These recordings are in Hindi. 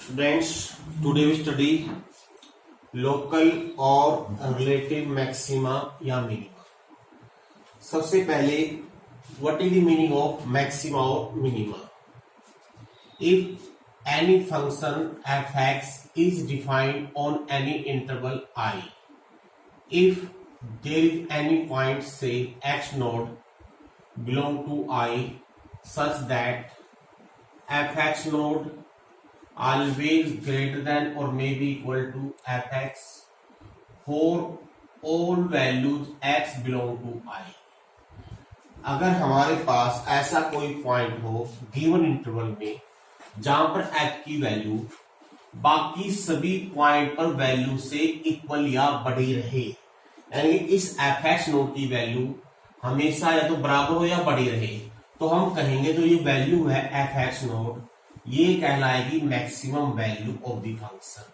Students, today we study local और रिलेटिव मैक्सिमा या मिनिमा। सबसे पहले what is the meaning of maxima और minima? If any function f x is defined on any interval I, if there is any point say x naught belong to I such that fx node always greater than or may be equal to fx for all values x belong to I। अगर हमारे पास ऐसा कोई पॉइंट हो गिवन इंटरवल में जहां पर f की वैल्यू बाकी सभी पॉइंट पर वैल्यू से इक्वल या बड़ी रहे, यानी इस fx नोड की वैल्यू हमेशा या तो बराबर हो या बड़ी रहे, तो हम कहेंगे जो ये वैल्यू है एफ एक्स नोड, ये कहलाएगी maximum value of the function.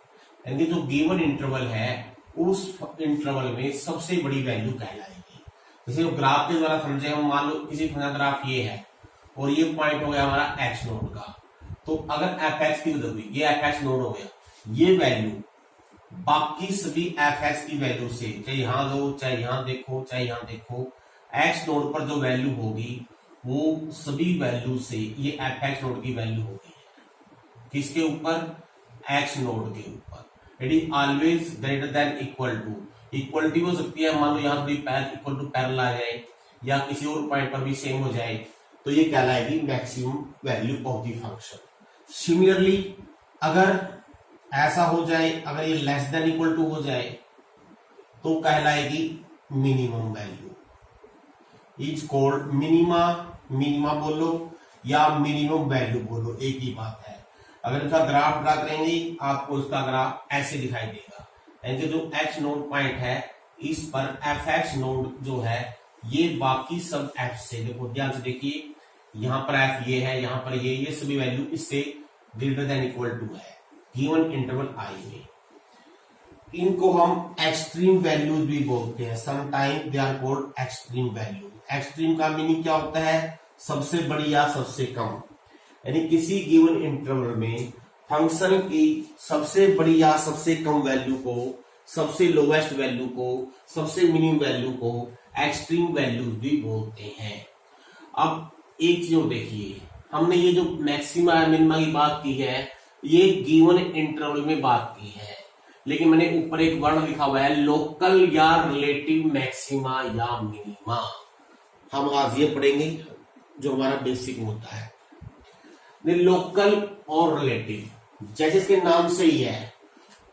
यानी जो गिवन इंटरवल है उस इंटरवल में सबसे बड़ी वैल्यू कहलाएगी। जैसे ग्राफ के द्वारा समझे हम, मान लो किसी ग्राफ ये है और ये पॉइंट हो गया हमारा एक्स नोड का, तो अगर एफ एक्स की वैल्यू ये एफ एक्स नोड हो गया, ये वैल्यू बाकी सभी एफ एक्स की वैल्यू से, चाहे यहां दो चाहे यहां देखो चाहे यहां देखो, एक्स नोड पर जो वैल्यू होगी वो सभी वैल्यू से ये एफ एक्स नोड की वैल्यू होगी किसके ऊपर? एक्स नोड के ऊपर। It is always greater than equal to, equality हो सकती है, मान लो यहां थोड़ी इक्वल टू पैरेलल आ जाए या किसी और पॉइंट पर भी सेम हो जाए, तो ये कहलाएगी maximum value of the function. Similarly अगर ऐसा हो जाए, अगर ये लेस देन इक्वल टू हो जाए तो कहलाएगी minimum value, is called minima. Minima बोलो या मिनिमम वैल्यू बोलो, एक ही बात है। अगर इसका ग्राफ ड्रा करेंगे आपको इसका ग्राफ ऐसे दिखाई देगा, यानी जो एक्स नोड पॉइंट है इस पर एफ एक्स नोड जो है ये बाकी सब एफ से, देखो ध्यान से देखिए, यहाँ पर एफ ये है, यहाँ पर ये सभी वैल्यू इससे ग्रेटर देन इक्वल टू है गिवन इंटरवल आई में। इनको हम एक्सट्रीम वैल्यूज भी बोलते हैं, sometime they are called extreme value. Extreme का मीनिंग क्या होता है? सबसे बड़ी या सबसे कम, यानी किसी गिवन इंटरवल में फंक्शन की सबसे बड़ी या सबसे कम वैल्यू को, सबसे लोवेस्ट वैल्यू को, सबसे मिनिमम वैल्यू को एक्सट्रीम वैल्यूज भी बोलते हैं। अब एक चीज देखिए, हमने ये जो मैक्सिमा या मिनिमा की बात की है ये गिवन इंटरवल में बात की है, लेकिन मैंने ऊपर एक वर्ड लिखा हुआ है लोकल या रिलेटिव मैक्सिमा या मिनिमा। हम आज ये पढ़ेंगे जो हमारा बेसिक होता है। लोकल और रिलेटिव, जैसे इसके नाम से ही है,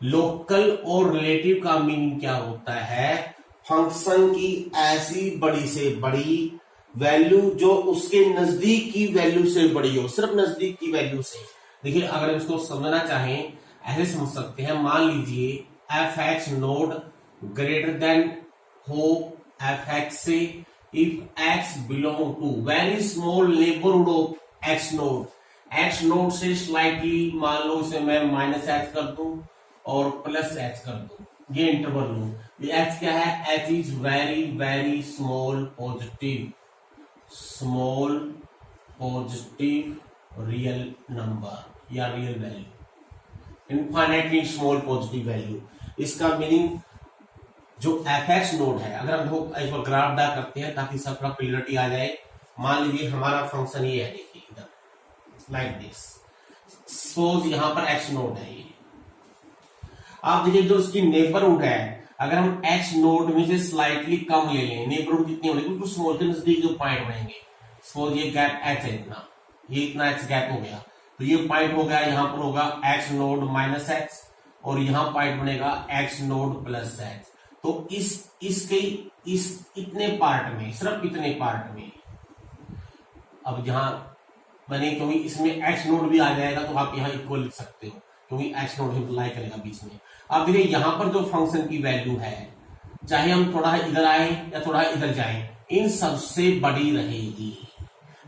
लोकल और रिलेटिव का मीनिंग क्या होता है? फंक्शन की ऐसी बड़ी से बड़ी वैल्यू जो उसके नजदीक की वैल्यू से बड़ी हो, सिर्फ नजदीक की वैल्यू से। देखिए अगर इसको समझना चाहें ऐसे समझ सकते हैं, मान लीजिए F x node greater than हो एफ एक्स से if x belong to very small neighborhood of x node, x node से स्लाइटली मान लो इसे मैं माइनस एच कर दूं और प्लस एच कर दूं, ये इंटरवल लूं, ये h क्या है? h is very very small positive real number या real value, infinitely small positive value. इसका मीनिंग जो एफ एक्स नोड है, अगर हम एक बार ग्राफ ड्रा करते हैं ताकि सब थोड़ा क्लियरिटी आ जाए। मान लीजिए हमारा फंक्शन ये है, देखिए इधर लाइक दिस, सपोज यहां पर एक्स नोड है ये। आप देखिए जो उसकी नेबरहुड है, अगर हम एक्स नोड में से स्लाइटली कम ले लें, नेबरहुड कितनी होगी? बिल्कुल स्मॉल के नजदीक जो पॉइंट बनेंगे, सपोज ये गैप एच है इतना, ये इतना एच गैप हो गया, तो ये पॉइंट हो गया, यहां पर होगा एक्स नोड माइनस एक्स और यहां पॉइंट बनेगा एक्स नोड प्लस एक्स। तो इसके इतने पार्ट में, सिर्फ इतने पार्ट में, अब जहां मैंने, क्योंकि इसमें एक्स नोड भी आ जाएगा तो आप यहां इक्वल लिख सकते हो क्योंकि एक्स नोड सिंप्लाई करेगा बीच में। अब देखिए यहां पर जो फंक्शन की वैल्यू है, चाहे हम थोड़ा इधर आए या थोड़ा इधर जाए, इन सबसे बड़ी रहेगी,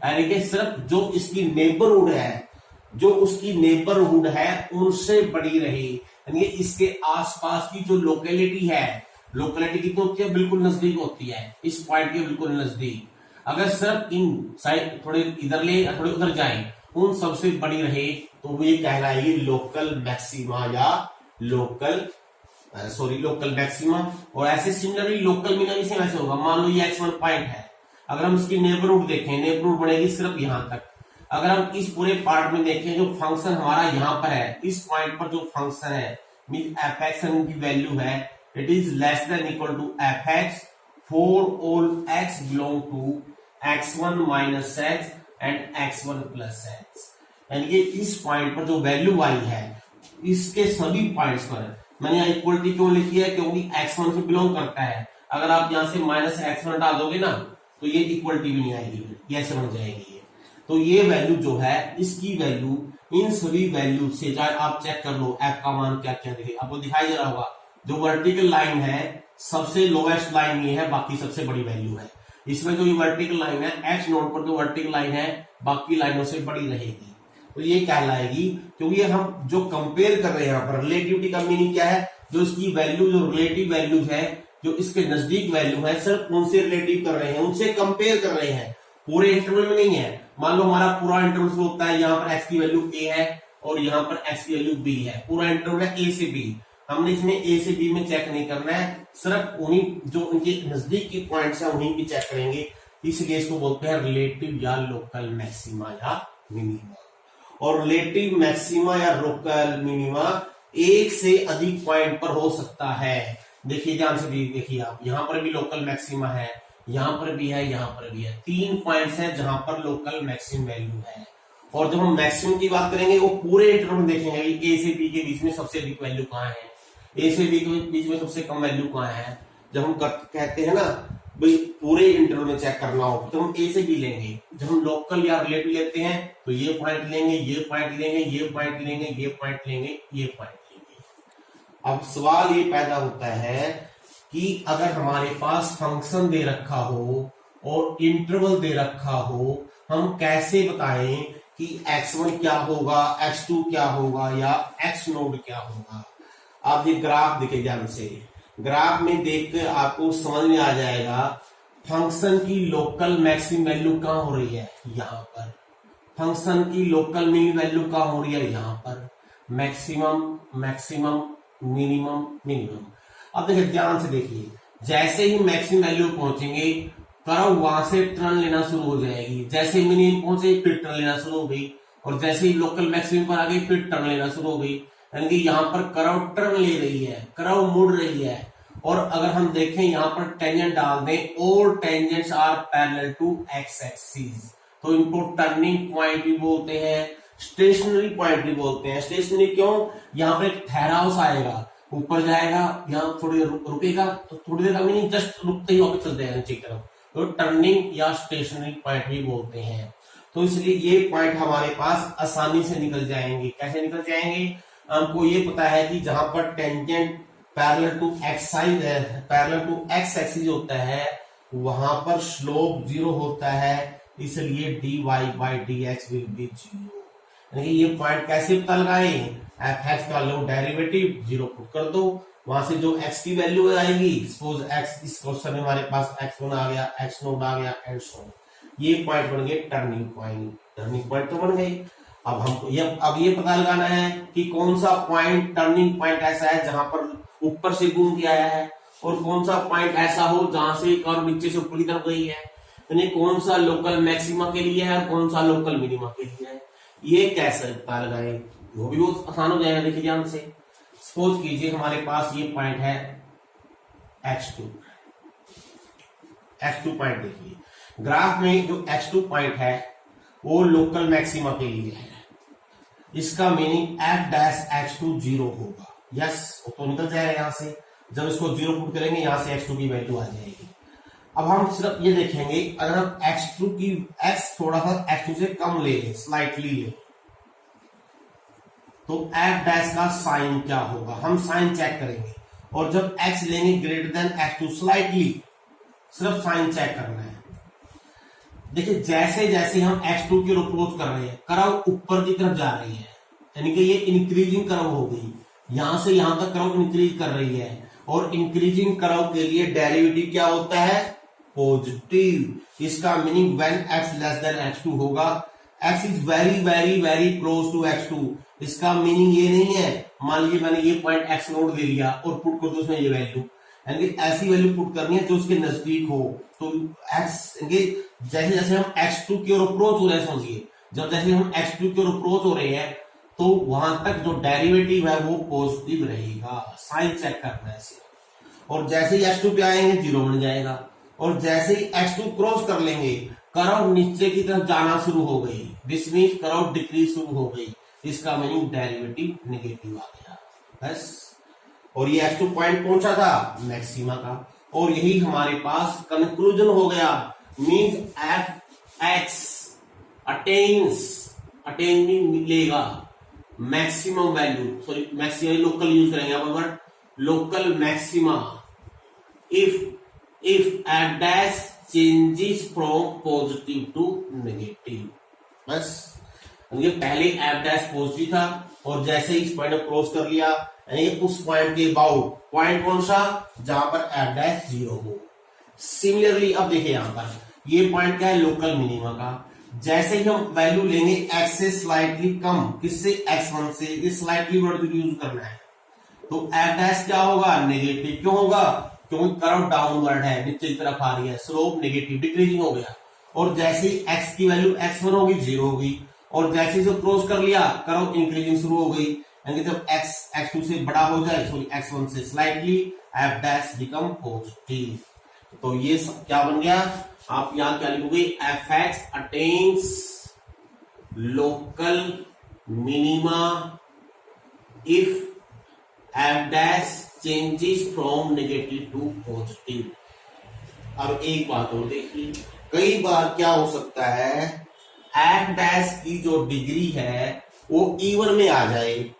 यानी कि सिर्फ जो इसकी नेबरहुड है, जो उसकी नेबरहुड है उनसे बड़ी रहे, यानी इसके आसपास की जो लोकेलिटी है, लोकेलिटी कितनी होती है? बिल्कुल नजदीक होती है, इस पॉइंट के बिल्कुल नजदीक। अगर सिर्फ इन साइड थोड़े इधर ले या थोड़े उधर जाए उन सबसे बड़ी रहे तो वो ये कहलाएगी लोकल मैक्सिमा या लोकल मैक्सिमा। और ऐसे सिमिलरली लोकल मिनिमम भी सेम ऐसे होगा। मान लो ये x1 पॉइंट है, अगर हम इसकी नेबरहुड देखें, नेबरहुड बनेगी सिर्फ यहां तक। अगर हम इस पूरे पार्ट में देखें, जो फंक्शन हमारा यहाँ पर है, इस पॉइंट पर जो फंक्शन है मीन fx की वैल्यू है, it is less than equal to fx for all x belong to x1 minus x and x1 plus x। यानी कि इस पॉइंट पर जो वैल्यू आई है, इसके सभी पॉइंट्स पर मैंने यहाँ इक्वलिटी क्यों लिखी है, क्योंकि x1 से बिलोंग करता है। अगर आप यहां से माइनस x1 डाल दोगे ना तो ये इक्वलिटी भी नहीं आएगी, ये ऐसे बन जाएगी। तो ये वैल्यू जो है, इसकी वैल्यू इन सभी वैल्यू से, चाहे आप चेक कर लो f का मान क्या क्या देखे, आपको दिखाई दे रहा होगा। जो वर्टिकल लाइन है सबसे लोएस्ट लाइन ये है, बाकी सबसे बड़ी वैल्यू है। इसमें जो ये वर्टिकल लाइन है x नोड पर जो वर्टिकल लाइन है बाकी लाइनों से बड़ी रहेगी, तो ये कहलाएगी। क्योंकि ये हम जो कंपेयर कर रहे हैं यहाँ पर, रिलेटिविटी का मीनिंग क्या है, जो इसकी वैल्यू, जो रिलेटिव वैल्यू है, जो इसके नजदीक वैल्यू है, सिर्फ उनसे रिलेटिव कर रहे हैं, उनसे कंपेयर कर रहे हैं, पूरे इंटरवल में नहीं है। मान लो हमारा पूरा इंटरवल होता है, यहाँ पर x की वैल्यू a है और यहाँ पर x की वैल्यू b है, पूरा इंटरवल है a से b। हमने इसमें a से b में चेक नहीं करना है, सिर्फ उन्हीं जो उनके नजदीक की पॉइंट्स है उन्हीं की चेक करेंगे। इसलिए इसको बोलते हैं रिलेटिव या लोकल मैक्सिमा या मिनिमा। और रिलेटिव मैक्सिमा या लोकल मिनिमा एक से अधिक पॉइंट पर हो सकता है। देखिए ध्यान से देखिए आप, यहां पर भी लोकल मैक्सिमा है, यहां पर भी है, यहां पर भी है। 3 पॉइंट्स हैं जहां पर लोकल मैक्सिमम वैल्यू है। और जब हम मैक्सिमम की बात करेंगे वो पूरे इंटरवल में देखेंगे कि ए से बी के बीच में सबसे अधिक वैल्यू कहाँ है, ए से बी के बीच में सबसे कम वैल्यू कहाँ है। जब हम कहते हैं ना भाई पूरे इंटरवल में चेक करना हो तो हम ए से बी लेंगे। जब हम लोकल या रिलेटिव लेते हैं तो ये पॉइंट लेंगे, ये पॉइंट लेंगे, ये पॉइंट लेंगे, ये पॉइंट लेंगे, ये पॉइंट लेंगे। अब सवाल ये पैदा होता है कि अगर हमारे पास फंक्शन दे रखा हो और इंटरवल दे रखा हो, हम कैसे बताएं कि x1 क्या होगा, x2 क्या होगा या x नोड क्या होगा। आप ये ग्राफ देखे ध्यान से, ग्राफ में देखकर आपको समझ में आ जाएगा फंक्शन की लोकल मैक्सिमम वैल्यू कहां हो रही है, यहां पर। फंक्शन की लोकल मिनिमम वैल्यू कहां हो रही है, यहां पर। Maximum maximum minimum minimum. अब देखिए ध्यान से देखिए, जैसे ही मैक्सिमम वैल्यू पहुंचेंगे कर्व वहां से टर्न लेना शुरू हो जाएगी। जैसे मिनिमम पहुंचे फिर टर्न लेना शुरू हो गई, और जैसे ही लोकल मैक्सिमम पर आ गई फिर टर्न लेना शुरू हो गई। यानी कि यहाँ पर कर्व टर्न ले रही है, कर्व मुड़ रही है। और अगर हम देखें यहाँ पर टेंजेंट डाल दें, all tangents are parallel to x axis, तो इनको टर्निंग पॉइंट भी बोलते हैं, स्टेशनरी पॉइंट भी बोलते हैं। स्टेशनरी क्यों, यहाँ पर एक ठहराव आएगा, ऊपर जाएगा, यहाँ थोड़ी रुकेगा, तो थोड़ी देर का मीनिंग जस्ट रुकते ही वापस चल जाएगा नीचे की तरफ, तो टर्निंग या स्टेशनरी पॉइंट भी बोलते हैं। तो इसलिए ये पॉइंट हमारे पास आसानी से निकल जाएंगे। कैसे निकल जाएंगे, हमको ये पता है कि जहां पर tangent parallel to x axis होता है वहां पर स्लोप 0 होता है, इसलिए dy by dx will be 0। यानी ये पॉइंट कैसे पता लगाएं, fx का लो डेरिवेटिव 0 पुट कर दो, वहां से जो x की वैल्यू आएगी, सपोज x, इस क्वेश्चन में हमारे पास x1 आ गया, x नोड आ गया एंड सो, ये पॉइंट बन गए टर्निंग पॉइंट। टर्निंग पॉइंट तो बन गई। अब हमको ये पता लगाना है कि कौन सा पॉइंट टर्निंग पॉइंट ऐसा है जहां पर ऊपर से घूम के आया है, और कौन सा पॉइंट ऐसा हो जहां से कर्व नीचे से ऊपर की तरफ गई है। यानी कौन सा लोकल मैक्सिमा के लिए है और कौन सा लोकल मिनिमा के लिए है, ये कैसे पता लगाए, वो भी बहुत आसान हो जाएगा। देखिए ध्यान से, सपोज कीजिए हमारे पास ये पॉइंट है x2 पॉइंट। देखिए ग्राफ में जो x2 पॉइंट है वो लोकल मैक्सिमा के लिए है, इसका मीनिंग f डैश x2 0 होगा। यस, वो तो निकल जाएगा यहां से, जब इसको 0 पुट करेंगे यहां से x2 की वैल्यू आ जाएगी। अब हम सिर्फ ये देखेंगे, अगर हम x2 की x थोड़ा सा x2 से कम ले लें, स्लाइटली ले, तो f डैश का साइन क्या होगा, हम साइन चेक करेंगे। और जब x लेंगे ग्रेटर देन x2, स्लाइटली, सिर्फ साइन चेक करना है। देखिए जैसे जैसे हम x2 की अप्रोच कर रहे हैं, कर्व ऊपर की तरफ जा रही है, यानी कि ये इंक्रीजिंग कर्व हो गई, यहां से यहां तक कर्व इंक्रीज कर रही है। और इंक्रीजिंग कर्व के लिए डेरिवेटिव क्या होता है, पॉजिटिव। इसका meaning when x less than x2 होगा, x is very very very close to x2, इसका मीनिंग ये नहीं है मान लीजिए मैंने ये पॉइंट x नोट ले लिया और पुट कर दो उसमें ये वैल्यू, यानी कि ऐसी वैल्यू पुट करनी है जो उसके नजदीक हो। तो x जैसे जैसे हम x2 की ओर अप्रोच हो रहे हैं, समझिए जब जैसे हम x2 की ओर अप्रोच हो रहे हैं तो वहां तक जो डेरिवेटिव है वो पॉजिटिव रहेगा, साइन चेक करना है इसे। और जैसे ही x2 पे आएंगे 0 बन जाएगा, और जैसे ही x2 क्रॉस कर लेंगे कर्व नीचे की तरफ जाना शुरू हो गई, दिस मींस कर्व डिक्रीज शुरू हो गई, इसका मीनिंग डेरिवेटिव नेगेटिव आ गया बस। और ये x2 पॉइंट पहुंचा था मैक्सिमा का, और यही हमारे पास कंक्लूजन हो गया, मींस एफ एक्स अटेन मिलेगा maximum value, sorry maximum local use करेंगे आप word local maxima if at dash changes from positive to negative. बस ये पहले एफ डैश पॉजिटिव था और जैसे ही इस पॉइंट को क्रॉस कर लिया यानी उस पॉइंट के अबाउट, पॉइंट कौन सा जहां पर एफ डैश 0 हो। सिमिलरली अब देखिए यहां पर ये पॉइंट क्या है लोकल मिनिमा का, जैसे ही हम वैल्यू लेंगे x से स्लाइटली कम, किससे x1 से, ये स्लाइटली वर्ड यूज करना है, तो एफ डैश क्या होगा नेगेटिव। क्यों होगा, क्योंकि कर्व डाउनवर्ड है, नीचे की तरफ आ रही है, स्लोप नेगेटिव डिक्रीजिंग हो गया। और जैसे ही x की वैल्यू x1 होगी 0 होगी, और जैसे ही क्रॉस कर लिया कर्व इंक्रीजिंग शुरू हो गई, यानी जब x2 से बड़ा हो जाए सॉरी x1 से slightly f dash become positive. तो ये क्या बन गया, आप यहां क्या लिखोगे, f x attains local minima if f dash changes from negative to positive. अब एक बात और देखिए, कई बार क्या हो सकता है एफ डैश की जो डिग्री है वो इवन में आ जाए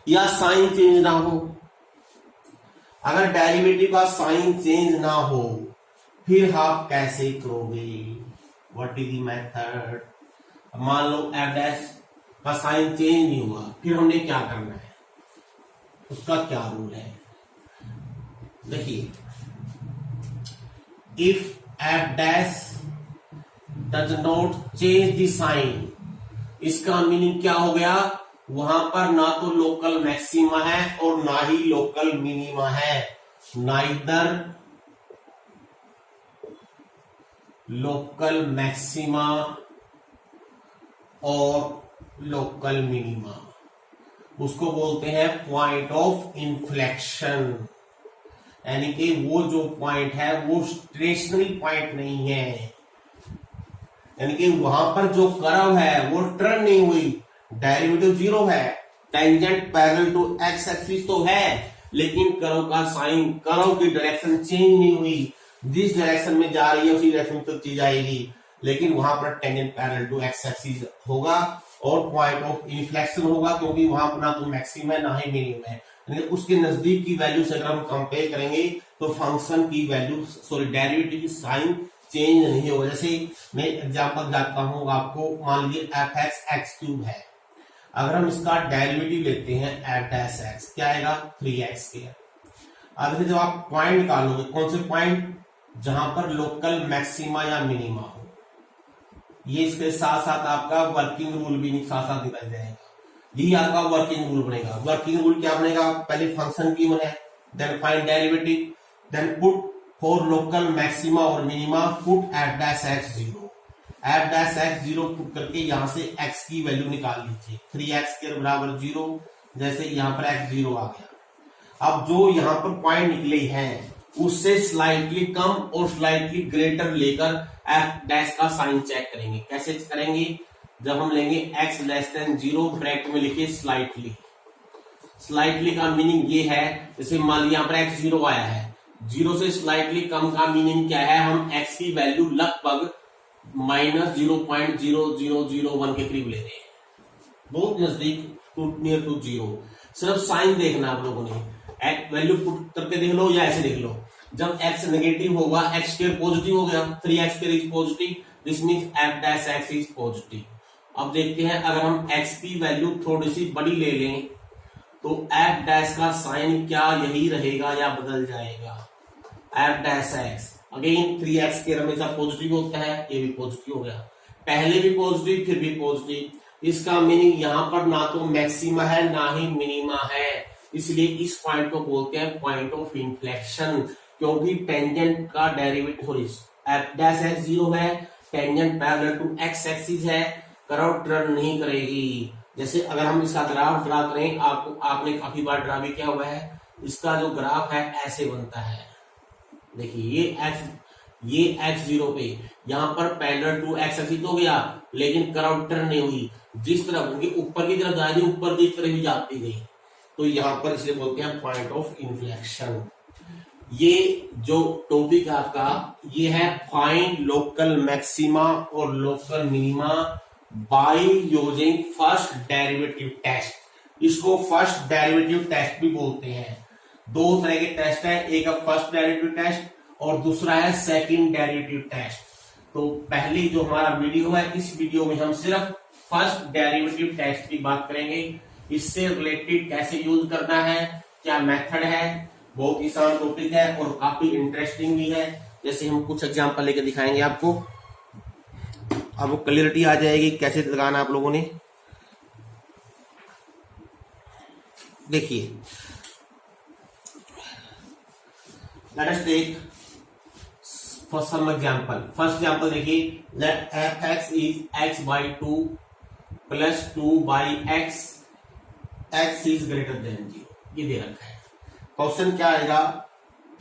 या साइन चेंज ना हो। अगर डेरिवेटिव का साइन चेंज ना हो फिर आप कैसे करोगे, व्हाट इज द मेथड। मान लो एफ डैश का साइन चेंज नहीं हुआ, फिर हमने क्या करना है, उसका क्या रूल है। देखिए if f dash does not change the sign, इसका मीनिंग क्या हो गया, वहां पर ना तो लोकल मैक्सिमा है और ना ही लोकल मिनिमा है, नाइदर लोकल मैक्सिमा और लोकल मिनिमा, उसको बोलते हैं पॉइंट ऑफ इन्फ्लेक्शन। यानी कि वो जो पॉइंट है वो स्टेशनरी पॉइंट नहीं है, यानी कि वहां पर जो कर्व है वो टर्न नहीं हुई, डेरिवेटिव 0 है, tangent parallel to x axis तो है, लेकिन कर्व का साइन, कर्व की डायरेक्शन चेंज नहीं हुई, जिस डायरेक्शन में जा रही है उसी डायरेक्शन में चलती जाएगी, लेकिन वहां पर tangent parallel to x axis होगा और पॉइंट ऑफ इन्फ्लेक्शन होगा, क्योंकि वहां पर ना तो मैक्सिमम है ना ही मिनिमम है, उसके नजदीक की वैल्यू से अगर हम कंपेयर करेंगे तो फंक्शन की वैल्यू सॉरी डेरिवेटिव की साइन चेंज नहीं होगा। जैसे मैं एग्जांपल जाता हूं आपको, मान लीजिए एफ एक्स एक्स क्यूब है, अगर हम इसका डेरिवेटिव लेते हैं एफ डैश एक्स, क्या आएगा 3x स्क्वायर। अब जब आप पॉइंट निकालोगे, कौन से पॉइंट, जहां पर लोकल मैक्सिमा या मिनिमा हो, ये इसके साथ साथ आपका वर्किंग रूल भी साथ साथ निकल जाएगा, यही आपका वर्किंग रूल बनेगा। वर्किंग रूल क्या बनेगा, पहले फंक्शन की बने, then find derivative, then put for local maxima और minima put f dash x 0, f dash x 0 put करके यहां से x की वैल्यू निकाल लीजिए, 3x के बराबर 0, जैसे यहां पर x 0 आ गया। अब जो यहां पर पॉइंट निकले हैं उससे स्लाइटली कम और स्लाइटली ग्रेटर लेकर एफ डैश का साइन चेक करेंगे। कैसे करेंगे, जब हम लेंगे x लेस देन 0 ब्रैकेट में लिखिए स्लाइटली, स्लाइटली का मीनिंग ये है, जैसे मान लिया यहाँ पर x 0 आया है, 0 से स्लाइटली कम का मीनिंग क्या है, हम x की वैल्यू लगभग माइनस 0.0001 के करीब ले रहे हैं, बहुत नजदीक, नियर टू 0। सिर्फ साइन देखना आप लोगों ने, वैल्यू पुट करके देख लो या ऐसे देख लो, जब x नेगेटिव होगा x स्क्वायर पॉजिटिव हो गया, 3x square is positive, this means f dash x is positive. अब देखते हैं अगर हम x की वैल्यू थोड़ी सी बड़ी ले लें तो f डैश का साइन क्या यही रहेगा या बदल जाएगा, f dash x again 3x square हमेशा पॉजिटिव होता है, ये भी पॉजिटिव हो गया, पहले भी पॉजिटिव फिर भी पॉजिटिव। इसका मीनिंग यहाँ पर ना तो मैक्सिमा है ना ही मिनिमा है, इसलिए इस पॉइंट को बोलते हैं पॉइंट ऑफ इन्फ्लेक्शन। क्योंकि टेंजेंट का derivative sorry f dash x 0 है, tangent parallel to x axis है, कर्व टर्न नहीं करेगी। जैसे अगर हम इसका ग्राफ ड्रा करें, आपने काफी बार ड्रा भी किया हुआ है, इसका जो ग्राफ है ऐसे बनता है। देखिए ये एक्स 0 पे यहाँ पर पैरेलल टू एक्स एक्सिस हो गया, लेकिन कर्व टर्न नहीं हुई, जिस तरफ उनके ऊपर की तरफ जा रही ऊपर की तरफ ही जाती गई, तो यहाँ पर इसे बोलते हैं पॉइंट ऑफ इन्फ्लेक्शन। ये जो टॉपिक है आपका ये है फाइंड लोकल मैक्सिमा और local minima by using first derivative test. इसको फर्स्ट डेरिवेटिव टेस्ट भी बोलते हैं। दो तरह के टेस्ट है, एक है फर्स्ट डेरिवेटिव टेस्ट और दूसरा है सेकंड डेरिवेटिव टेस्ट। तो पहली जो हमारा वीडियो है, इस वीडियो में हम सिर्फ फर्स्ट डेरिवेटिव टेस्ट की बात करेंगे। इससे रिलेटेड कैसे यूज करना है, क्या मेथड है, बहुत आसान टॉपिक है और काफी इंटरेस्टिंग भी है। जैसे हम कुछ एग्जांपल लेकर दिखाएंगे आपको क्लियरिटी आ जाएगी कैसे लगाना आप लोगों ने। देखिए let us take for some example. First example देखिए, let f x is x by 2 plus 2 by x, x is greater than 0। ये दे रखा है। क्वेश्चन क्या आएगा,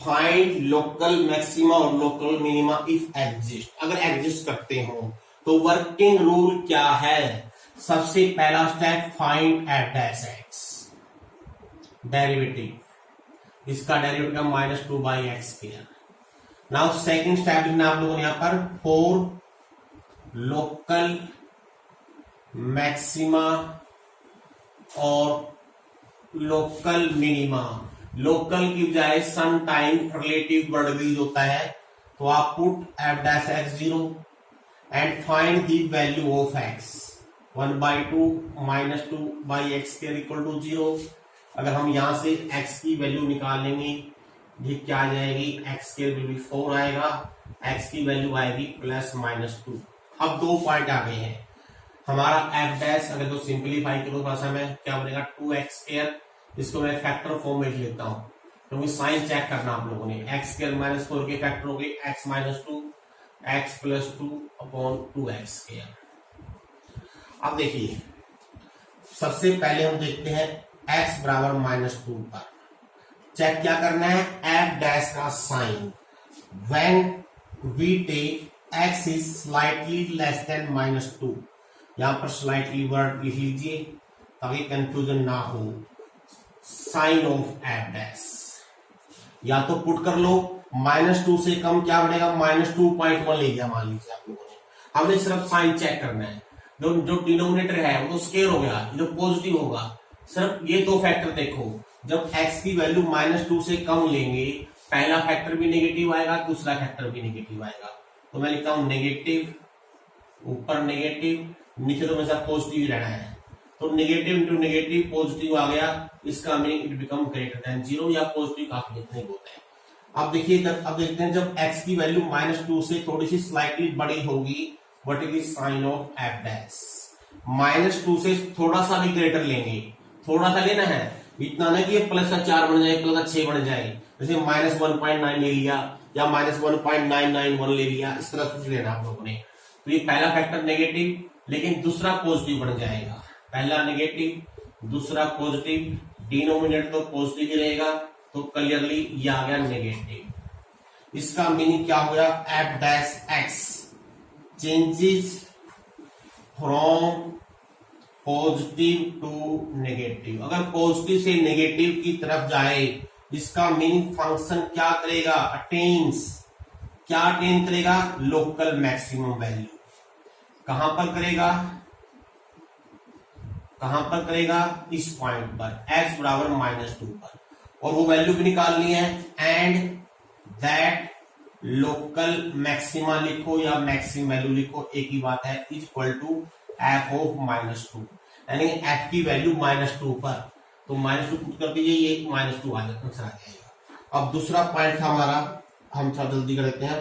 फाइंड लोकल मैक्सिमा और लोकल मिनिमा इफ एग्जिस्ट। अगर एग्जिस्ट करते हो तो वर्किंग रूल क्या है। सबसे पहला step find f dash x, derivative, इसका डेरिवेटिव का -2 by x square. Now second step लिखना आप लोगों ने यहां पर फॉर लोकल मैक्सिमा और लोकल मिनिमा। लोकल की बजाय some time relative word use होता है, तो आप put f dash x 0 and find the value of x 1/2 -2 by x square equal to 0। अगर हम यहां से x की वैल्यू निकालेंगे, ये क्या आ जाएगी, x स्क्वायर विल बी 4 आएगा, x की वैल्यू आएगी +-2। अब दो पॉइंट आ गए हैं हमारा एफ डैश। अगर तो सिंप्लीफाई करो थोड़ा सा, मैं क्या बनेगा 2x स्क्वायर, इसको मैं फैक्टर फॉर्म में लिख लेता हूं क्योंकि साइन चेक करना आप लोगों ने। x स्क्वायर -4 के फैक्टर हो गए x -2, x +2 upon 2x square. अब देखिए सबसे पहले हम देखते हैं x बराबर -2 पर चेक क्या करना है, एफ डैश का sign. When we take x is slightly less than -2, यहां पर स्लाइटली वर्ड लिख लीजिए ताकि कंफ्यूजन ना हो। साइन ऑफ एफ डैश या तो पुट कर लो, -2 से कम क्या बनेगा, -2.1 ले लिया मान लीजिए आप लोगों ने। हमने सिर्फ साइन चेक करना है, जो डिनोमिनेटर है वो तो स्क्वायर हो गया, जो पॉजिटिव होगा। सिर्फ ये दो फैक्टर देखो, जब x की वैल्यू -2 से कम लेंगे, पहला फैक्टर भी नेगेटिव आएगा, दूसरा फैक्टर भी नेगेटिव आएगा। तो मैं लिखता हूं नेगेटिव, ऊपर नेगेटिव, नीचे तो हमेशा पॉजिटिव ही रहना है। तो नेगेटिव इंटू नेगेटिव पॉजिटिव आ गया, इसका meaning it become greater than 0 या पॉजिटिव काफी जितने होते हैं। अब देखिए अब देखते हैं जब x की वैल्यू -2 से थोड़ी सी स्लाइटली बड़ी होगी, what is the sign of f dash. -2 से थोड़ा सा भी ग्रेटर लेंगे, थोड़ा सा लेना है, इतना नहीं कि ये प्लस का 4 बन जाए, प्लस का 6 बन जाए। जैसे -1.9 ले लिया या -1.991 ले लिया, इस तरह कुछ लेना आप लोगों ने। तो ये पहला फैक्टर नेगेटिव, लेकिन दूसरा पॉजिटिव बन जाएगा। पहला नेगेटिव, दूसरा पॉजिटिव, डिनोमिनेटर तो पॉजिटिव ही रहेगा, तो क्लियरली ये आ गया नेगेटिव। इसका मीनिंग क्या हो गया, f dash x changes from positive to negative. अगर पॉजिटिव से नेगेटिव की तरफ जाए, इसका मीनिंग फंक्शन क्या करेगा, अटेन्स। क्या अटेन करेगा, लोकल मैक्सिमम वैल्यू। कहां पर करेगा, कहां पर करेगा, इस पॉइंट पर x बराबर -2 पर, और वो वैल्यू भी निकालनी है। एंड दैट लोकल मैक्सिमा लिखो या मैक्सिमम वैल्यू लिखो, एक ही बात है, is equal to f of -2, यानी f की वैल्यू -2 पर, तो -2 पुट कर दीजिए, ये -2 आ जाएगा। अब दूसरा पॉइंट था हमारा, हम थोड़ा जल्दी कर देते हैं,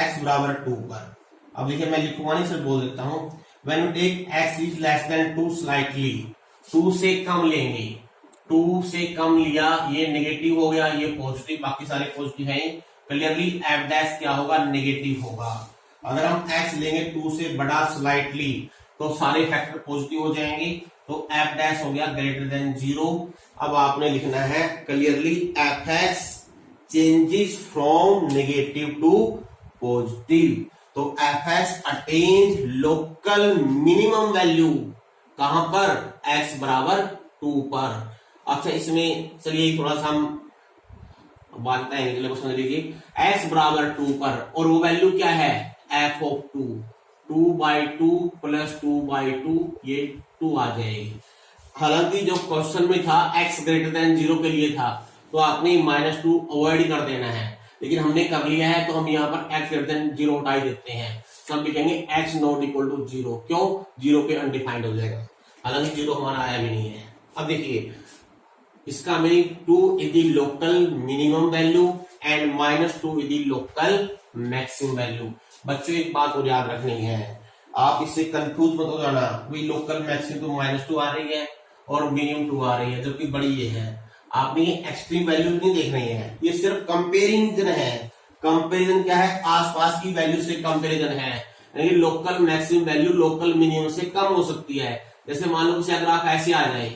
x बराबर 2 पर, अब देखिए मैं लिखूंगा नहीं, सिर्फ बोल देता हूं। When you take x is less than 2 slightly, 2 से कम लेंगे, 2 से कम लिया, ये नेगेटिव हो गया, ये पॉजिटिव, बाकी सारे पॉजिटिव हैं, क्लियरली एफ डैश क्या होगा, नेगेटिव होगा। अगर हम x लेंगे 2 से बड़ा स्लाइटली तो सारे फैक्टर पॉजिटिव हो जाएंगे, तो एफ डैश हो गया ग्रेटर देन 0। अब आपने लिखना है clearly f x changes from negative to positive. तो f x attains local minimum value कहां पर, x बराबर 2 पर। अच्छा इसमें चलिए थोड़ा सा हम बात समझ लीजिए, x बराबर 2 पर और वो वैल्यू क्या है, f ऑफ 2, 2/2 प्लस 2/2, ये 2 आ जाएगी। हालांकि जो क्वेश्चन में था x ग्रेटर देन 0 के लिए था, तो आपने -2 अवॉइड कर देना है, लेकिन हमने कर लिया है तो हम यहाँ पर x ग्रेटर देन 0 हटा ही देते हैं, सब लिखेंगे x नॉट इक्वल टू 0। क्यों, 0 पे अनडिफाइंड हो जाएगा, हालांकि 0 हमारा आया भी नहीं है। अब देखिए इसका meaning 2 is the local minimum value and -2 is the local maximum value. बच्चों एक बात और याद रखनी है, आप इससे कंफ्यूज मत हो जाना, कोई लोकल मैक्सिमम तो -2 आ रही है और मिनिमम 2 आ रही है, जबकि बड़ी ये है। आपने ये एक्सट्रीम वैल्यू नहीं देख रही है, ये सिर्फ कंपेरिजन है। कंपेरिजन क्या है, आसपास की वैल्यू से कंपेरिजन है, यानी local maximum value local minimum से कम हो सकती है। जैसे मान लो कि अगर आप ऐसे आ जाए,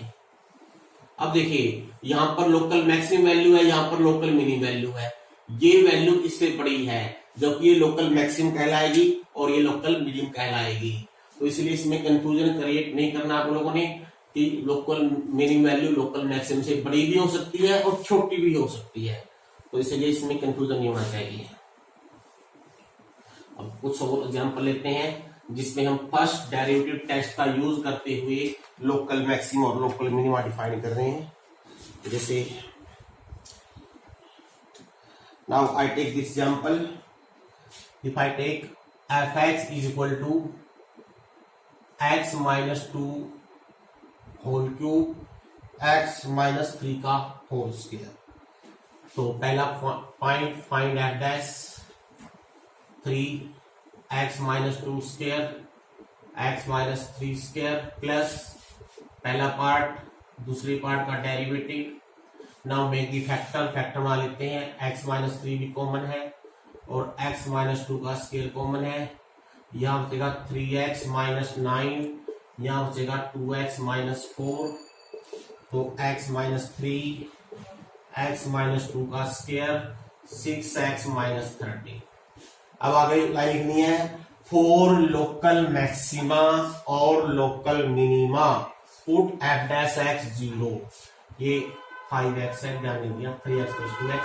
अब देखिए यहां पर लोकल मैक्सिमम वैल्यू है, यहां पर लोकल मिनिमम वैल्यू है, ये वैल्यू इससे बड़ी है, जबकि ये लोकल मैक्सिमम कहलाएगी और ये लोकल मिनिमम कहलाएगी। तो इसलिए इसमें कंफ्यूजन क्रिएट नहीं करना आप लोगों ने कि local minimum value local maximum से बड़ी भी हो सकती है और छोटी भी हो सकती है, तो इसलिए इसमें कंफ्यूजन नहीं होना चाहिए। अब कुछ और एग्जांपल लेते हैं जिसमें हम फर्स्ट डेरिवेटिव टेस्ट का यूज करते हुए लोकल मैक्सिमम और लोकल मिनिमा डिफाइन कर रहे हैं। जैसे now I take this example, if I take f x is equal to x -2 whole cube x-3 का होल स्क्वायर। तो पहला point find f dash 3x-2 square x-3 square plus पहला पार्ट दूसरे पार्ट का derivative. Now make the factor बना लेते हैं, x-3 भी कॉमन है और x-2 का स्क्वायर कॉमन है। यहां बचेगा 3x - 9, यहां बचेगा 2x - 4, तो x-3 x-2 का स्क्वायर 6x - 30। अब आगे लाइन लिखनी है, फॉर लोकल मैक्सिमा और local minima put f dash x 0, ये 5x है, ध्यान नहीं दिया, 3x + 2x,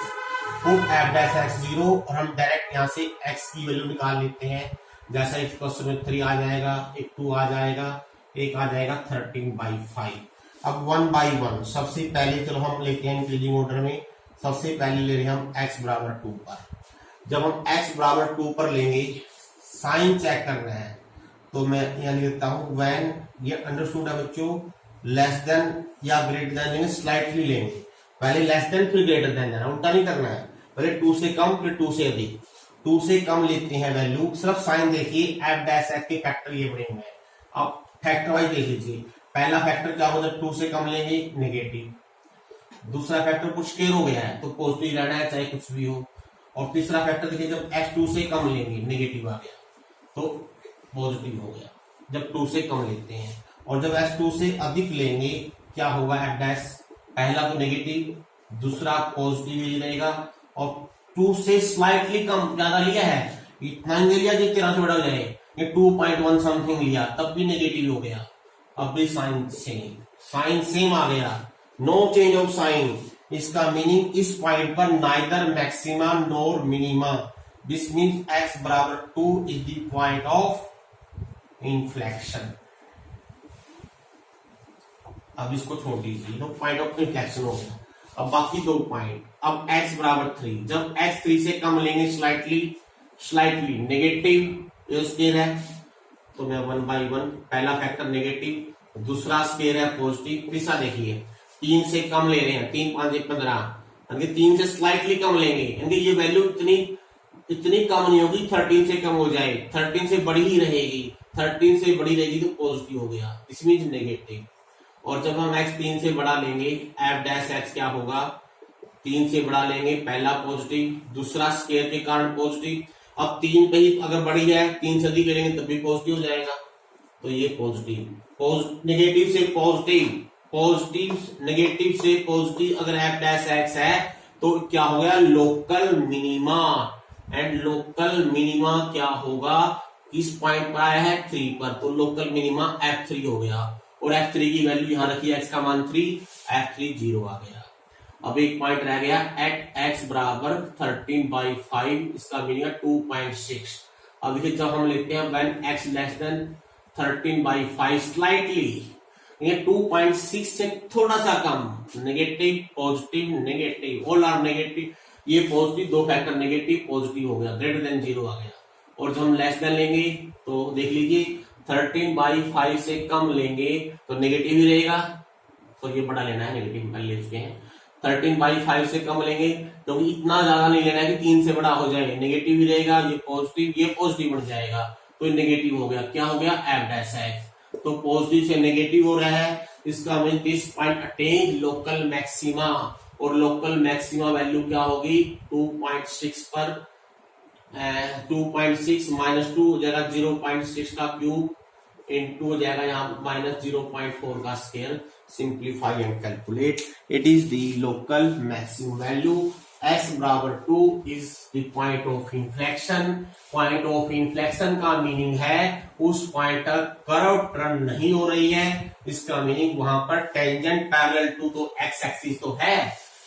put f dash x 0, और हम डायरेक्ट यहां से x की वैल्यू निकाल लेते हैं। जैसा इस क्वेश्चन में 3 आ जाएगा, एक 2 आ जाएगा, एक आ जाएगा 13/5। अब 1/1 सबसे पहले चलो हम लेते हैं इंक्रीजिंग ऑर्डर में, सबसे पहले ले रहे हैं हम x बराबर 2 पर। जब हम x बराबर 2 पर लेंगे, साइन चेक करना है, तो मैं यहां लिखता हूं व्हेन, ये अंडरस्टूड है बच्चों, लेस देन या ग्रेटर देन लेंगे, स्लाइटली लेंगे, पहले लेस देन फिर ग्रेटर देन देना, उल्टा नहीं करना है, पहले 2 से कम फिर 2 से अधिक। 2 से कम लेते हैं वैल्यू, सिर्फ साइन देखिए, एफ डैश एक्स के फैक्टर ये बने हुए हैं। अब फैक्टर वाइज देख लीजिए, पहला फैक्टर क्या होगा, 2 से कम लेंगे नेगेटिव, दूसरा फैक्टर कुछ स्क्वायर हो गया है तो पॉजिटिव रहना है चाहे कुछ भी हो, और तीसरा फैक्टर देखिए जब x 2 से कम लेंगे नेगेटिव आ गया तो पॉजिटिव हो गया, जब 2 से कम लेते हैं। और जब x 2 से अधिक लेंगे क्या होगा, एफ डैश पहला तो नेगेटिव दूसरा पॉजिटिव ही रहेगा, और 2 से स्लाइटली कम ज्यादा लिया है, इतना ही लिया जो 13 से बड़ा हो जाए, ये 2.1 समथिंग लिया तब भी नेगेटिव हो गया। अब भी साइन सेम आ गया, नो चेंज ऑफ साइन। इसका मीनिंग इस पॉइंट पर neither maxima NOR minima, this means x बराबर 2 is the point of inflection. अब इसको छोड़ दीजिए, तो पॉइंट ऑफ इन्फ्लेक्शन हो गया। अब बाकी 2 पॉइंट, अब x बराबर 3, जब x 3 से कम लेंगे स्लाइटली नेगेटिव, ये स्क्वायर है तो मैं 1/1, पहला फैक्टर नेगेटिव दूसरा स्क्वायर है पॉजिटिव। तीसरा देखिए 3 से कम ले रहे हैं, 3 5 1 15, 3 से स्लाइटली कम लेंगे, यानी ये वैल्यू इतनी इतनी कम नहीं होगी 13 से कम हो जाए, 13 से बड़ी ही रहेगी, 13 से बड़ी रहेगी तो पॉजिटिव हो गया, दिस मींस नेगेटिव। और जब हम x 3 से बड़ा लेंगे एफ डैश एक्स क्या होगा, 3 से बड़ा लेंगे, पहला पॉजिटिव, दूसरा स्केयर के कारण पॉजिटिव। अब 3 पे ही अगर बड़ी है 3 से अधिक लेंगे तब भी पॉजिटिव हो जाएगा, तो ये पॉजिटिव, नेगेटिव से पॉजिटिव, पॉजिटिव नेगेटिव से पॉजिटिव अगर एफ डैश एक्स है तो क्या हो गया, local minima. And local minima क्या होगा, किस पॉइंट पर आया है, 3 पर, तो लोकल मिनिमा F3 हो गया। और F3 की वैल्यू यहां रखी, x का मान 3, F3 0 आ गया। अब एक पॉइंट रह गया एट x बराबर 13/5, इसका मीनिंग है 2.6। अब देखिए जब हम लेते हैं when x less than 13/5 slightly, ये 2.6 से थोड़ा सा कम, negative positive negative, all are negative, ये पॉजिटिव, दो फैक्टर नेगेटिव पॉजिटिव हो गया, ग्रेटर देन 0 आ गया। और जब हम लेस देन लेंगे तो देख लीजिए 13/5 से कम लेंगे तो नेगेटिव ही रहेगा, तो ये बड़ा लेना है, नेगेटिव पहले ले चुके हैं। 13/5 से कम लेंगे तो इतना ज्यादा नहीं लेना है कि 3 से बड़ा हो जाए, नेगेटिव ही रहेगा, ये पॉजिटिव बन जाएगा, तो ये नेगेटिव हो गया, क्या हो गया, एफ डैश एक्स। तो पॉजिटिव से नेगेटिव हो रहा है, इसका mean this point attain local maxima. और लोकल मैक्सिमा वैल्यू क्या होगी, 2.6 पर 2.6 माइनस 2 हो जाएगा 0.6 का क्यूब, इंटू हो जाएगा यहाँ माइनस 0.4 का square, simplify and calculate, it is the local maximum value. x बराबर 2 is the point of inflection. Point of inflection का मीनिंग है उस पॉइंट तक कर्व टर्न नहीं हो रही है, इसका मीनिंग वहां पर टेंजेंट पैरेलल टू तो x एक्सिस तो है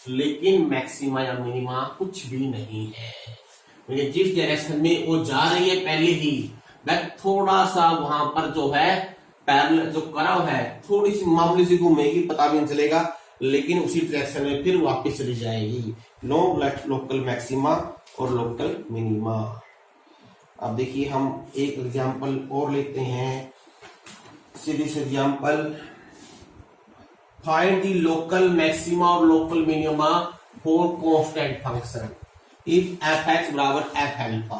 लेकिन मैक्सिमा या मिनिमा कुछ भी नहीं है। जिस डायरेक्शन में वो जा रही है पहले ही, वह थोड़ा सा वहां पर जो है पैरेलल जो कर्व है थोड़ी सी मामूली सी घूमेगी, पता भी नहीं चलेगा, लेकिन उसी डायरेक्शन में फिर वापस चली जाएगी। नो लोकल मैक्सिमा और लोकल मिनिमा। अब देखिए हम एक एग्जांपल और लेते हैं, सीधी से example, find the local maxima और local minima for constant function if f x बराबर एफ एल्फा।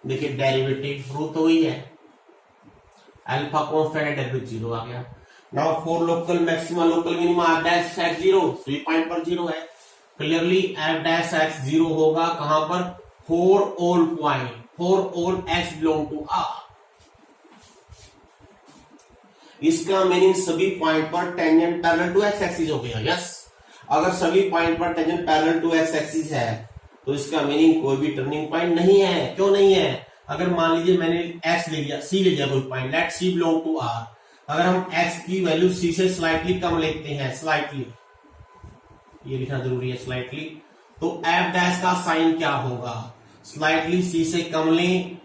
देखिए डेरिवेटिव प्रूव तो हुई है, अल्फा कांस्टेंट है, डेरिवेटिव 0 आ गया। Now for local maxima local minima f dash x 0, 3 point पर 0 है, क्लियरली एफ डैश एक्स 0 होगा कहां पर, for all point, for all x belong to R. इसका मीनिंग सभी पॉइंट पर tangent parallel to x axis हो गया। यस, अगर सभी पॉइंट पर tangent parallel to x axis है तो इसका मीनिंग कोई भी टर्निंग पॉइंट नहीं है। क्यों नहीं है, अगर मान लीजिए मैंने एक्स ले लिया, सी ले लिया कोई point, let c belong to R, अगर हम एक्स की वैल्यू सी से स्लाइटली कम लेते हैं, स्लाइटली, ये लिखना जरूरी है, स्लाइटली, तो एफ डैश का साइन क्या होगा, स्लाइटली सी से कम लें,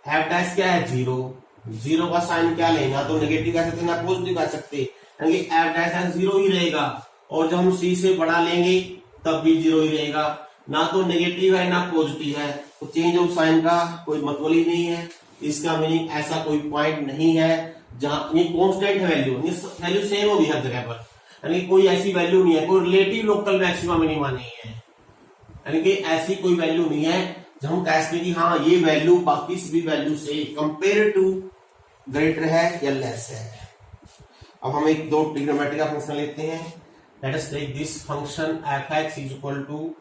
एफ डैश क्या है 0, 0 का साइन क्या लेना, तो नेगेटिव कह सकते ना पॉजिटिव कह सकते, यानी एफ डैश 0 ही रहेगा। और जब हम सी से बड़ा लेंगे तब भी 0 ही रहेगा, ना तो नेगेटिव है ना पॉजिटिव है, तो चेंज ऑफ साइन का कोई मतलब ही नहीं है। इसका मीनिंग ऐसा कोई पॉइंट नहीं है जहां ये कांस्टेंट है, वैल्यू सेम होगी हर जगह पर, यानी कोई ऐसी वैल्यू नहीं है, कोई रिलेटिव लोकल मैक्सिमा मिनिमा नहीं है, यानी कि ऐसी कोई वैल्यू नहीं है जब हम कह सकते कि हाँ ये वैल्यू बाकी सभी वैल्यू से कंपेयर टू ग्रेटर है या लेस है। अब हम एक दो ट्रिग्नोमेट्री का फंक्शन लेते हैं, let us take this function f x is equal to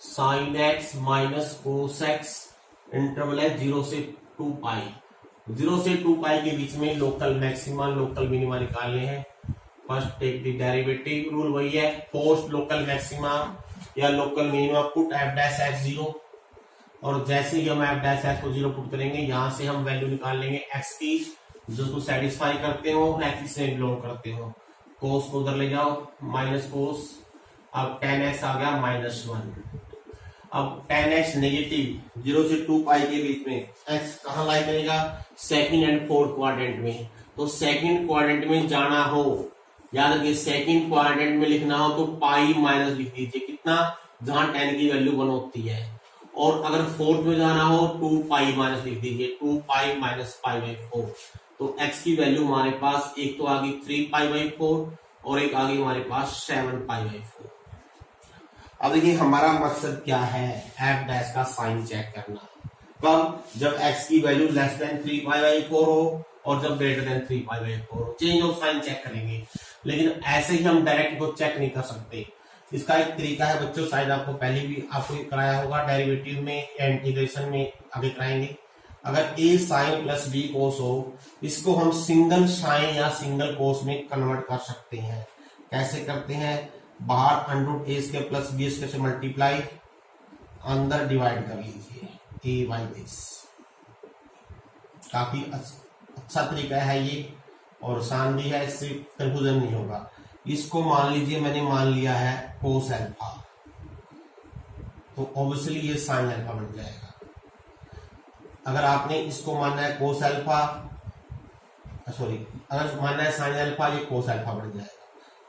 sine x minus cos x, interval है 0 से 2 पाई, 0 से 2 पाई के बीच में लोकल मैक्सिमा लोकल मिनिमा निकालने हैं। First take the derivative, rule वही है, पोस्ट लोकल मैक्सिमा या local minima put f dash x 0, और जैसे ही हम एफ डैश एक्स को 0 पुट करेंगे यहां से हम वैल्यू निकाल लेंगे एक्स की जो तो सेटिस्फाई करते हो, एक्सिस से बिलोंग करते हो। कोस को उधर ले जाओ, माइनस कोस, अब tan x आ गया -1। अब tan x नेगेटिव 0 से 2 पाई के बीच में, x कहां लाई करेगा, सेकंड एंड फोर्थ क्वाड्रेंट में, तो सेकंड क्वाड्रेंट में जाना हो, याद रखिए सेकंड क्वाड्रेंट में लिखना हो तो पाई माइनस लिख दीजिए, कितना, जहां tan की वैल्यू 1 होती है, और अगर फोर्थ में जाना हो 2 पाई माइनस लिख दीजिए, 2 पाई माइनस π/4। तो x की वैल्यू हमारे पास एक तो आ गई 3 π/4 और एक आ गई हमारे पास 7 π/4। अब देखिए हमारा मकसद क्या है, एफ डैश का साइन चेक करना। कब? जब x की वैल्यू लेस देन 3π/4 हो और जब ग्रेटर देन 3π/4 हो। चेंज ऑफ साइन चेक करेंगे, लेकिन ऐसे ही हम डायरेक्ट को चेक नहीं कर सकते। इसका एक तरीका है बच्चों, शायद आपको पहले भी आपको कराया होगा, डेरिवेटिव में या इंटीग्रेशन में आगे कराएंगे। अगर a साइन प्लस b कोस हो, इसको हम सिंगल साइन या सिंगल कोस में कन्वर्ट कर सकते हैं। कैसे करते हैं? बाहर √a² प्लस b² से मल्टीप्लाई, अंदर डिवाइड कर लीजिए a बाई दिस। काफी अच्छा तरीका है ये और आसान भी है, इससे कंफ्यूजन नहीं होगा। इसको मान लीजिए मैंने मान लिया है कोस अल्फा, तो ऑब्वियसली ये साइन अल्फा बन जाएगा। अगर आपने इसको मानना है कोस अल्फा, सॉरी अगर मानना है साइन अल्फा, ये कोस अल्फा बन जाएगा।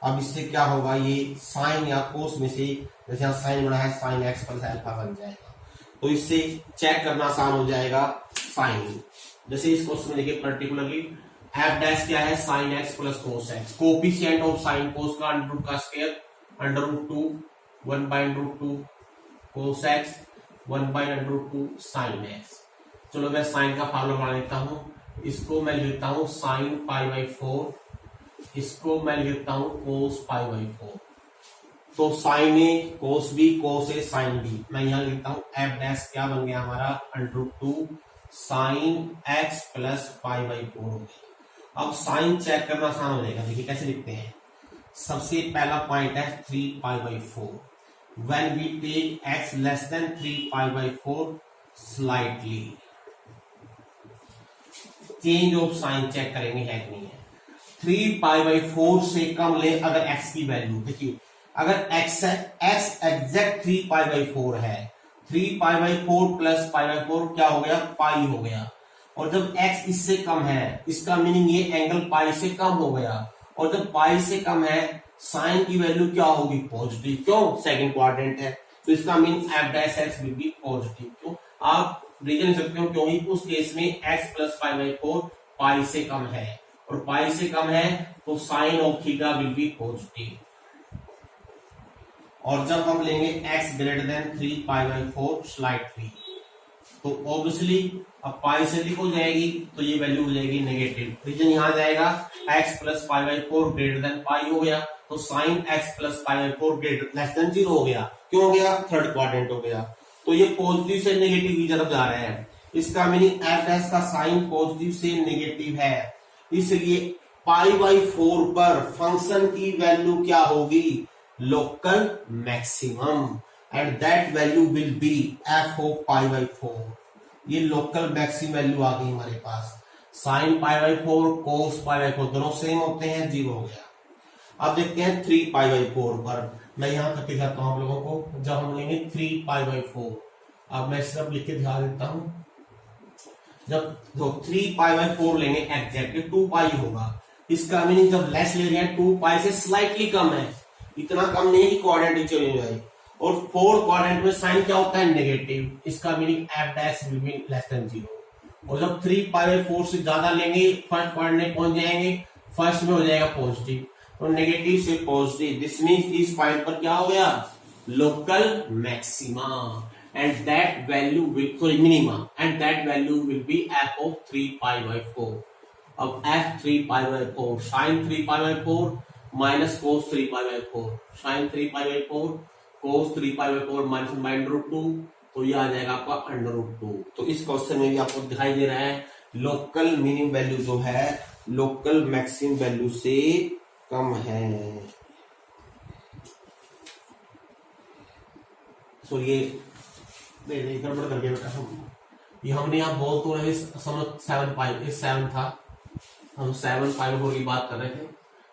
अब इससे क्या होगा, ये साइन या कोस में से जैसे यहाँ साइन बना है साइन x प्लस अल्फा बन जाएगा। तो इससे चेक करना आसान हो जाएगा साइन। जैसे इस क्वेश्चन में देखिए पर्टिकुलरली एफ डैश क्या है, sine x plus cos x। Coefficient of sine cos का अंडर का square √2 1/√2 cos x 1/√2 sine x। चलो मैं साइन का फार्मूला बना लेता हूं। इसको मैं लिखता हूं साइन π/4, इसको मैं लिखता हूं कोस π/4। तो साइन ए कोस बी, कोस ए साइन बी। मैं यहां लिखता हूं एफ डैश क्या बन गया हमारा √2 साइन x प्लस π/4 हो गया। अब साइन चेक करना आसान हो जाएगा। देखिए कैसे लिखते हैं। सबसे पहला पॉइंट है 3π/4। When we take x less than 3π/4 slightly, change of sign check करेंगे है कि नहीं है। 3π/4 से कम ले अगर x की वैल्यू, देखिए अगर x एग्जैक्ट 3π/4 है, 3π/4 प्लस π/4 क्या हो गया, पाई हो गया। और जब x इससे कम है, इसका मीनिंग ये एंगल पाई से कम हो गया। और जब पाई से कम है, साइन की वैल्यू क्या होगी, पॉजिटिव। क्यों? सेकंड क्वाड्रेंट है, तो इसका mean F dash x will be positive. तो आप रीजन लिख सकते हो क्योंकि उस केस में x प्लस π/4 पाई से कम है, और पाई से कम है तो sine of theta will be positive. और जब हम लेंगे x ग्रेटर देन 3π/4 स्लाइटली, तो ऑब्वियसली अब पाई से अधिक हो जाएगी तो ये वैल्यू हो जाएगी नेगेटिव। रीजन यहां जाएगा x plus π/4 greater than pi हो गया, तो sine x plus π/4 greater less than 0 हो गया। क्यों हो गया? थर्ड क्वाड्रेंट हो गया। तो ये पॉजिटिव से नेगेटिव की तरफ जा रहे हैं। इसका मीनिंग एफ डैश का साइन पॉजिटिव से नेगेटिव है, इसलिए π/4 पर फंक्शन की वैल्यू क्या होगी, local maximum, and that value will be f of π/4। ये लोकल मैक्सिमम वैल्यू आ गई हमारे पास। साइन π/4 कोस π/4 दोनों सेम होते हैं, 0 हो गया। अब देखते हैं 3π/4 पर। मैं यहां करके दिखाता हूं आप लोगों को। जब हम लेंगे 3π/4, अब मैं सिर्फ लिख के दिखा देता हूं। जब 3π/4 लेंगे एग्जैक्टली 2π होगा। इसका मीनिंग जब लेस ले रहे हैं 2π से स्लाइटली कम है, इतना कम नहीं कि क्वाड्रेंट चले जाए। और 4 क्वाड्रेंट में साइन क्या होता है, नेगेटिव। इसका meaning f dash will be less than 0। और जब 3π/4 से ज्यादा लेंगे फर्स्ट क्वाड्रेंट पहुंच जाएंगे, फर्स्ट में हो जाएगा पॉजिटिव, तो नेगेटिव से पॉजिटिव। दिस मीन्स इस पॉइंट पर क्या हो गया, local maxima, and that value will sorry minima, and that value will be f of 3π/4। अब f 3π/4 sine 3π/4 minus cos 3π/4, sine 3π/4 cos 3π/4 minus √2, तो ये आ जाएगा आपका √2। तो इस क्वेश्चन में भी आपको दिखाई दे रहा है लोकल मिनिमम वैल्यू जो है लोकल मैक्सिमम वैल्यू से कम है। तो ये गड़बड़ कर गया बेटा, ये हमने यहाँ बोल तो रहे समझ 7 था, हम 7π/4 की बात कर रहे थे।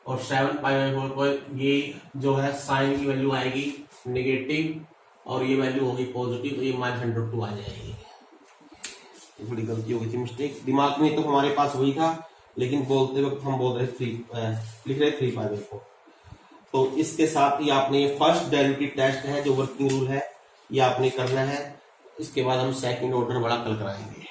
और 7π/4 पर ये जो है साइन की वैल्यू आएगी नेगेटिव और ये वैल्यू होगी पॉजिटिव, तो ये -√2 आ जाएगी। थोड़ी गलती हो गई थी, मिस्टेक दिमाग में तो हमारे पास वही था, लेकिन बोलते वक्त हम बोल रहे लिख रहे 3π/4। तो इसके साथ ही आपने फर्स्ट डेरिवेटिव टेस्ट है जो वर्किंग रूल है, ये आपने करना है। इसके बाद हम सेकंड ऑर्डर बड़ा कल कराएंगे।